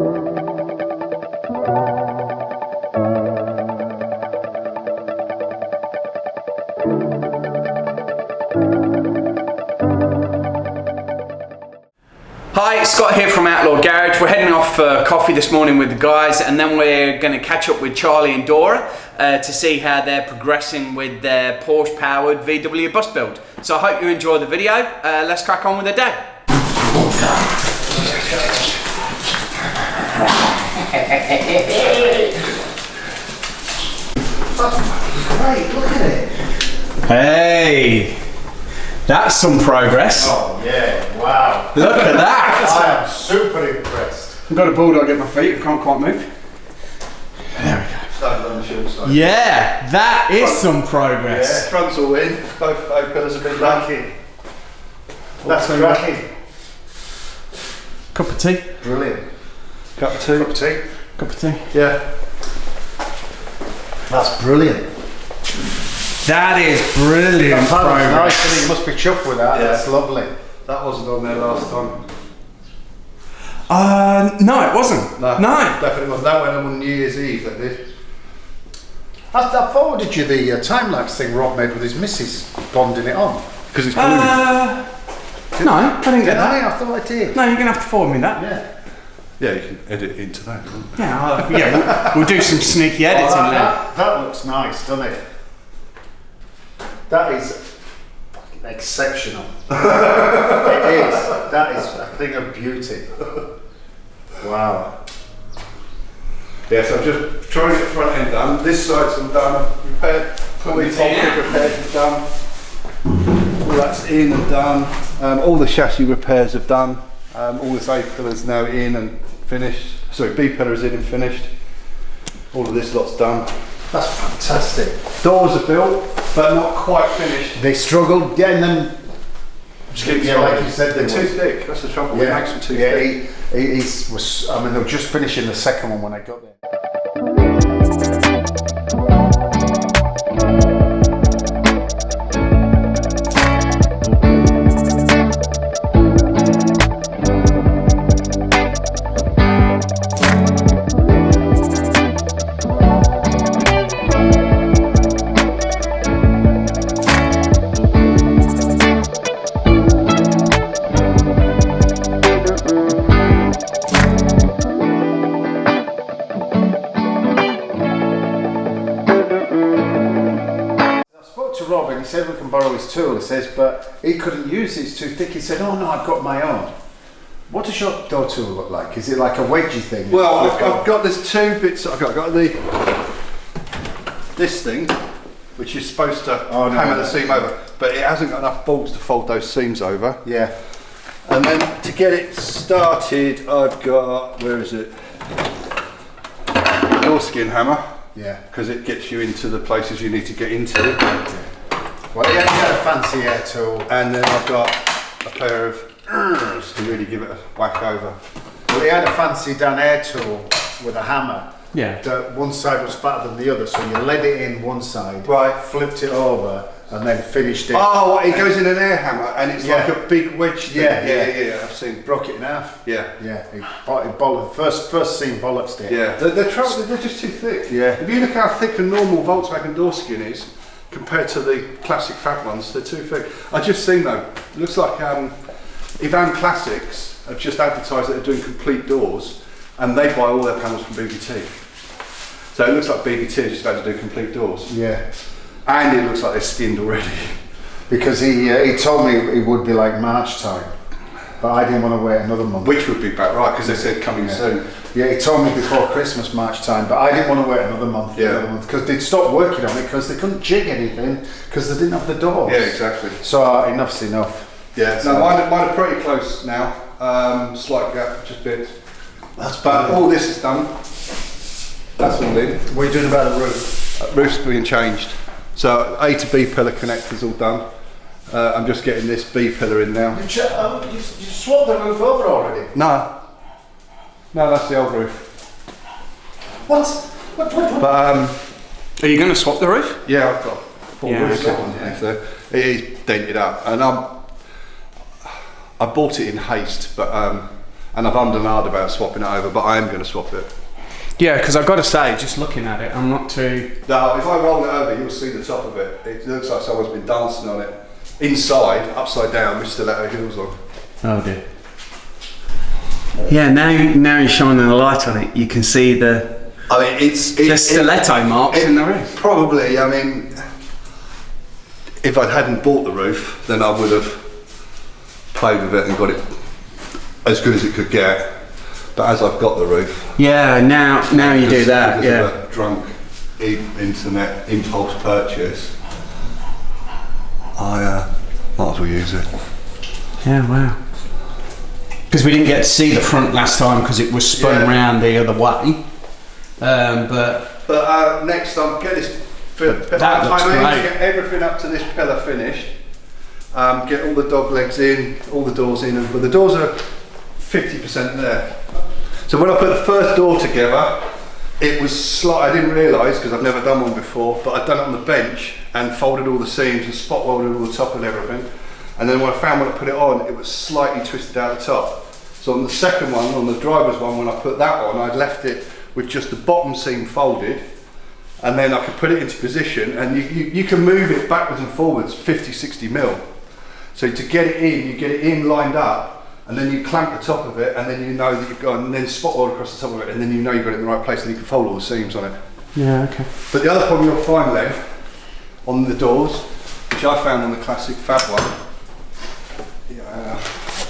Hi, Scott here from Outlaw Garage. We're heading off for coffee this morning with the guys, and then we're going to catch up with Charlie and Dora to see how they're progressing with their Porsche powered VW bus build. So I hope you enjoy the video. Let's crack on with the day. Great, look at it. Hey, that's some progress. Oh yeah, wow. Look at that. I am super impressed. I've got a bulldog at my feet, I can't quite move. There we go. Started on the short side. Yeah, that is some progress. Yeah, front's all in. Both pillars have been cracking. That's cracking. Cup of tea. Brilliant. Cup of tea. Cup of tea. Cup of tea. Yeah. That's brilliant. That is brilliant progress. Nice, you must be chuffed with that. Yeah. That's lovely. That wasn't on there last time. No, it wasn't. No, definitely wasn't. That went on New Year's Eve. That did. I forwarded you the time lapse thing Rob made with his missus bonding it on because it's glued. No, I didn't get that. I thought I did. No, you're gonna have to forward me that. Yeah. Yeah, you can edit into that. Yeah, we'll do some sneaky editing there. That looks nice, doesn't it? That is exceptional. It is. That is a thing of beauty. Wow. Yeah, so I'm just trying to get the front end done. This side's all done. Repaired. All the top repairs are done. All that's in and done. All the chassis repairs have done. All this A pillar's now in and finished. Sorry, B pillar is in and finished. All of this lot's done. That's fantastic. Doors are built, but not quite finished. They struggled getting them. Yeah, like you said, they're too thick. That's the trouble. Yeah. It makes them too thick. I mean, they were just finishing the second one when I got there. Rob, and he said we can borrow his tool. He says, but he couldn't use it, it's too thick. He said, oh no, I've got my own. What does your door tool look like? Is it like a wedgie thing? Well, I've got this two bits. I've got this thing, which is supposed to hammer the seam over, but it hasn't got enough bolts to fold those seams over. Yeah. And then to get it started, I've got, where is it? Door skin hammer. Yeah. Because it gets you into the places you need to get into. Yeah. Well, yeah, you got a fancy air tool. And then I've got a pair of to really give it a whack over. Well, he had a fancy Dan air tool with a hammer. Yeah. That one side was fatter than the other, so you led it in one side, right, flipped it over, and then finished it. Oh, it goes in an air hammer, and it's like a big wedge thing. Yeah. I've seen. Broke it in half. Yeah. He first scene bollocksed it. Yeah. They're just too thick. Yeah. If you look how thick a normal Volkswagen door skin is compared to the classic fat ones, they're too thick. I just seen though. It looks like Ivan Classics have just advertised that they're doing complete doors, and they buy all their panels from BBT. So it looks like BBT is just about to do complete doors. Yeah. And it looks like they're skinned already. Because he told me it would be like March time, but I didn't want to wait another month. Which would be about right, because they said coming soon. Yeah, he told me before Christmas, March time, but I didn't want to wait another month. Because they'd stopped working on it because they couldn't jig anything because they didn't have the doors. Yeah, exactly. So enough's enough. Yeah, so no, mine are pretty close now. Slight gap, just bits. But all this is done. That's all in. What are you doing about the roof? Roof's being changed. So A to B pillar connector's all done. I'm just getting this B pillar in now. You swapped the roof over already? No, that's the old roof. What? But are you going to swap the roof? Yeah, I've got full roof on there, so it is dented up, and I bought it in haste, but and I've ummed and ahed about swapping it over, but I am going to swap it. Yeah, because I've got to say, just looking at it, I'm not too... Now, if I roll it over, you'll see the top of it. It looks like someone's been dancing on it. Inside, upside down, with stiletto heels on. Oh dear. Yeah, now you're shining a light on it. You can see the stiletto marks in the roof. Probably, I mean, if I hadn't bought the roof, then I would have played with it and got it as good as it could get. But as I've got the roof, yeah, now you do that. Yeah, of a drunk internet impulse purchase, I might as well use it. Yeah, wow. Because we didn't get to see the front last time because it was spun round the other way. But next time, get this. That looks I great. need to get everything up to this pillar finished. Get all the dog legs in, all the doors in, but the doors are 50% there. So when I put the first door together, it was slight. I didn't realise because I've never done one before, but I'd done it on the bench and folded all the seams and spot welded all the top and everything. And then when I put it on, it was slightly twisted out the top. So on the second one, on the driver's one, when I put that on, I'd left it with just the bottom seam folded, and then I could put it into position, and you can move it backwards and forwards 50-60 mil. So to get it in, you get it in lined up, and then you clamp the top of it, and then you know that you've got, and then spot weld across the top of it, and then you know you've got it in the right place, and you can fold all the seams on it. Yeah, okay. But the other problem you'll find then, on the doors, which I found on the classic Fab one,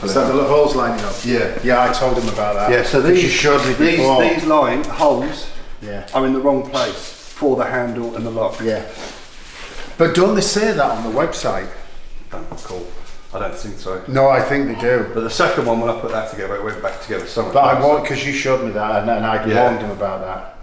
is that the little holes lining up? Yeah. Yeah, I told him about that. Yeah, so you showed me before. these holes Yeah. are in the wrong place for the handle and the lock. Yeah. But don't they say that on the website? Don't recall. I don't think so. No, I think they do. But the second one, when I put that together, it went back together so much. But I won't, because you showed me that, and I'd warned him about that.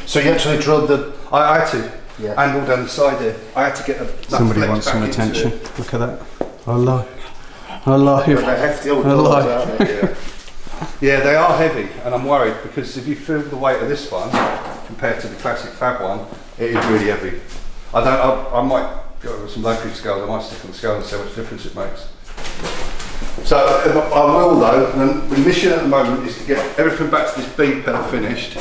So you actually drilled the... I had to. Yeah. Angle down the side there. I had to get Somebody wants some attention. Look at that. Allah. Allah. They're hefty old doors, aren't they? Yeah. Yeah, they are heavy, and I'm worried because if you feel the weight of this one compared to the classic Fab one, it is really heavy. I might go with some locally scales. I might stick on the scale and see how much difference it makes. So I will though. And the mission at the moment is to get everything back to this B pillar finished.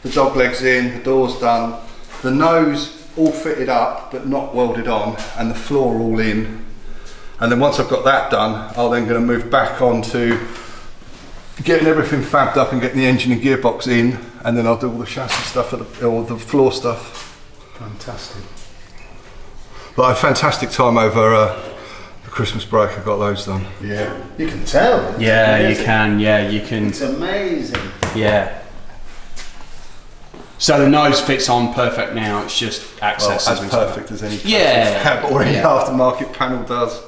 The dog legs in, the doors done, the nose all fitted up but not welded on, and the floor all in. And then once I've got that done, I'm then going to move back on to getting everything fabbed up and getting the engine and gearbox in, and then I'll do all the chassis stuff or the floor stuff. Fantastic. But I had a fantastic time over the Christmas break. I got loads done. Yeah. You can tell. It's Yeah, amazing. you can. Yeah, you can. It's amazing. Yeah. So the nose fits on perfect now. It's just access. As perfect as any Yeah. Fab or any Yeah. aftermarket panel does.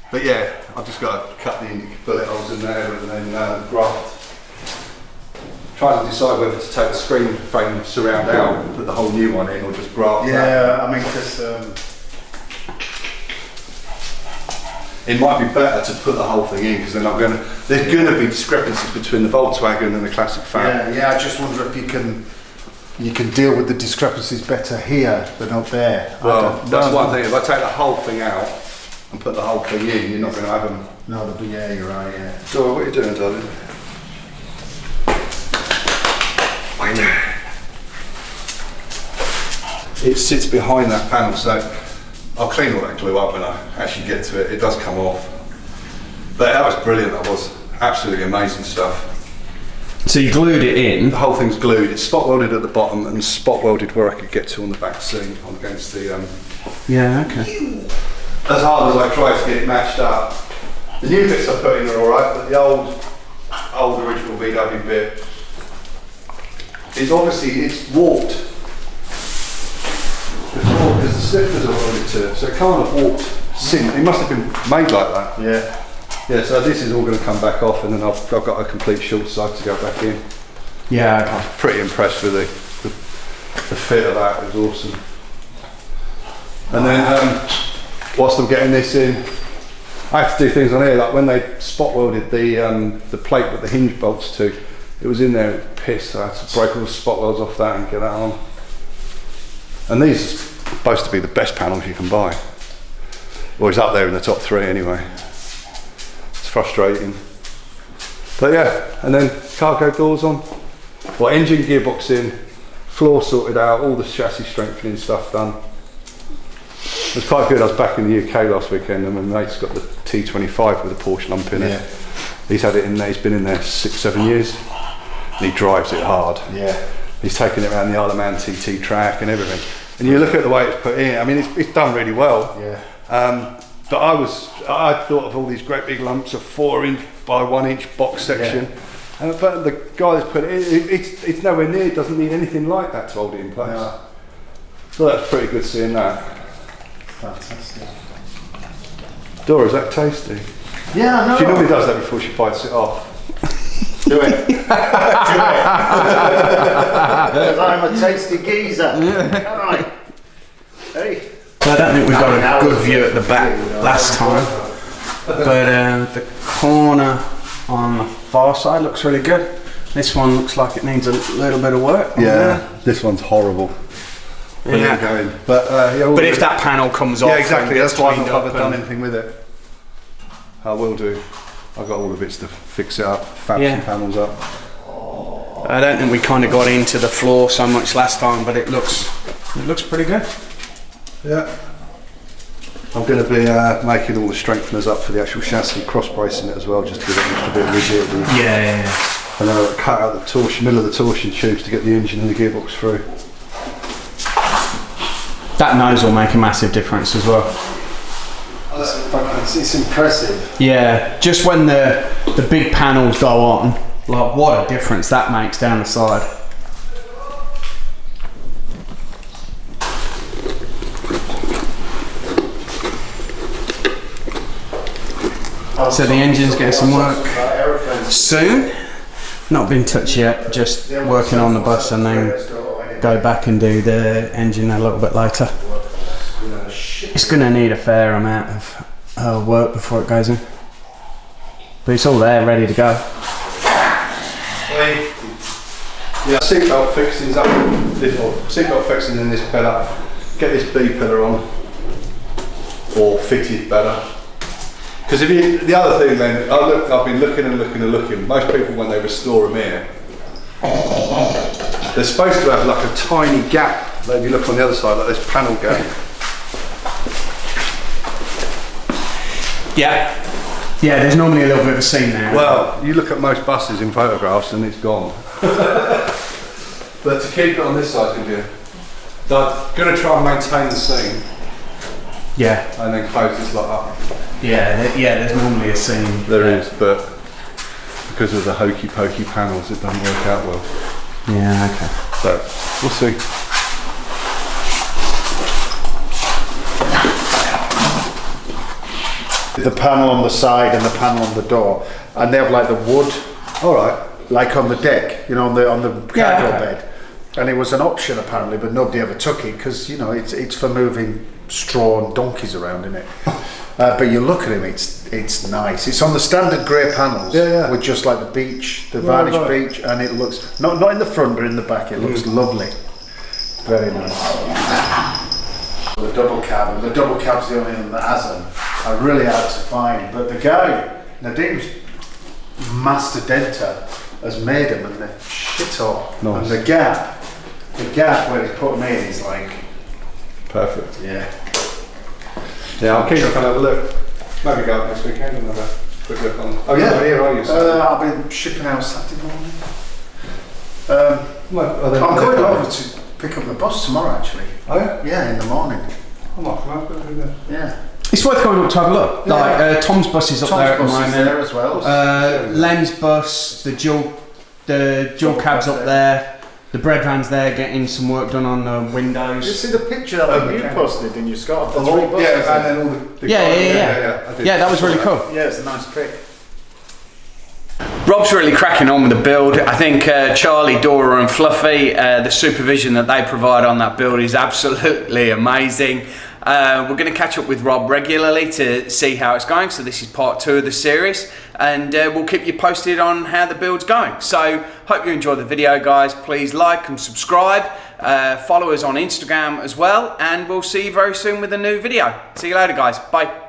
But yeah, I've just got to cut the bullet holes in there and then graft. Trying to decide whether to take the screen frame surround out and put the whole new one in, or just graft that. Yeah, I mean, because it might be better to put the whole thing in, because then there's going to be discrepancies between the Volkswagen and the classic Fab. yeah, I just wonder if you can deal with the discrepancies better here than up there. Well, that's one thing. If I take the whole thing out and put the whole thing in, you're not going to have them. No, yeah, you're right. Yeah. So what are you doing, darling? It sits behind that panel, so I'll clean all that glue up when I actually get to it. It does come off. But that was brilliant. That was absolutely amazing stuff. So you glued it in. The whole thing's glued. It's spot welded at the bottom and spot welded where I could get to on the back seam against the. Yeah. Okay. As hard as I try to get it matched up, the new bits I put in are all right, but the old original VW bit is obviously warped before, because the stiffeners are welded to it, so it can't have warped since. It must have been made like that. Yeah. Yeah, so this is all going to come back off, and then I've got a complete short side to go back in. Yeah. Okay. Pretty impressed with the fit of that. It was awesome. And then whilst I'm getting this in, I have to do things on here, like when they spot welded the plate with the hinge bolts to, it was in there, it was pissed, so I had to break all the spot welds off that and get that on. And these are supposed to be the best panels you can buy. Or it's up there in the top 3 anyway. It's frustrating. But yeah, and then cargo doors on, well, engine gearbox in, floor sorted out, all the chassis strengthening stuff done. It was quite good. I was back in the UK last weekend and my mate's got the T25 with a Porsche lump in it. He's had it in there, he's been in there 6-7 years and he drives it hard. He's taken it around the Isle of Man TT track and everything. And you look at the way it's put in, I mean it's done really well. But I thought of all these great big lumps of 4" by 1" box section. But the guy that's put it in, it's nowhere near, it doesn't need anything like that to hold it in place. So that's pretty good seeing that. Fantastic. Dora, is that tasty? Yeah, I know. She normally does that before she bites it off. Do it. Do it. Because I'm a tasty geezer. Alright. Hey. So I don't think we got a good view at the back last time, but the corner on the far side looks really good. This one looks like it needs a little bit of work. This one's horrible. But if that panel comes off, exactly. That's why I've not done anything with it. I will do. I've got all the bits to fix it up, fab some panels up. I don't think we kind of got into the floor so much last time, but it looks pretty good. Yeah. I'm going to be making all the strengtheners up for the actual chassis, cross bracing it as well, just to give it a bit of rigidity. And then I'll cut out the torsion, middle of the torsion tubes to get the engine and the gearbox through. That nose will make a massive difference as well. It's impressive. Yeah, just when the big panels go on, like what a difference that makes down the side. So the engine's getting some work soon. Not been touched yet, just working on the bus and then go back and do the engine a little bit later. It's going to need a fair amount of work before it goes in. But it's all there, ready to go. Yeah, seatbelt fixings up, seatbelt fixing in this pillar. Get this B pillar on, or fitted better. Because the other thing then, I've been looking and looking and looking. Most people when they restore them here, they're supposed to have like a tiny gap. Like if you look on the other side, like this panel gap. Yeah, there's normally a little bit of a seam there. Well, you look at most buses in photographs and it's gone. But to keep it on this side, I'm going to try and maintain the seam. Yeah. And then close this lot up. Yeah, there's normally a seam. There is, but because of the hokey pokey panels, it doesn't work out well. Yeah, okay. So, we'll see. The panel on the side and the panel on the door, and they have like the wood, like on the deck, you know, on the cargo bed, and it was an option apparently, but nobody ever took it because you know it's for moving straw and donkeys around in it. But you look at him, it's nice. It's on the standard grey panels, with just like the beach, the varnished beach, and it looks not in the front but in the back. It looks lovely, very nice. The double cab, and the double cab's the only one that hasn't. I really had to find, but the guy, Nadim's master denter, has made them, and they're shit all. Nice. And the gap where he's put them in is like perfect. Yeah, I'll keep looking, have a look. Maybe go up next weekend and have a quick look on. Oh, you're not here, are you? I've been shipping out Saturday morning. I'm going over to pick up the bus tomorrow actually. Oh yeah? Yeah, in the morning. I'm off, man. Yeah. It's worth going up to have a look. Like Tom's bus is up there at the moment. There as well. Len's bus, the dual cab's up there. The bread van's there getting some work done on the windows. Did you see the picture that you posted in your Scott? The three buses. Yeah, and then all the yeah, that was really cool. Yeah, it's a nice pic. Rob's really cracking on with the build. I think Charlie, Dora and Fluffy, the supervision that they provide on that build is absolutely amazing. We're going to catch up with Rob regularly to see how it's going. So this is part 2 of the series, and we'll keep you posted on how the build's going. So hope you enjoy the video, guys. Please like and subscribe. Follow us on Instagram as well, and we'll see you very soon with a new video. See you later, guys. Bye.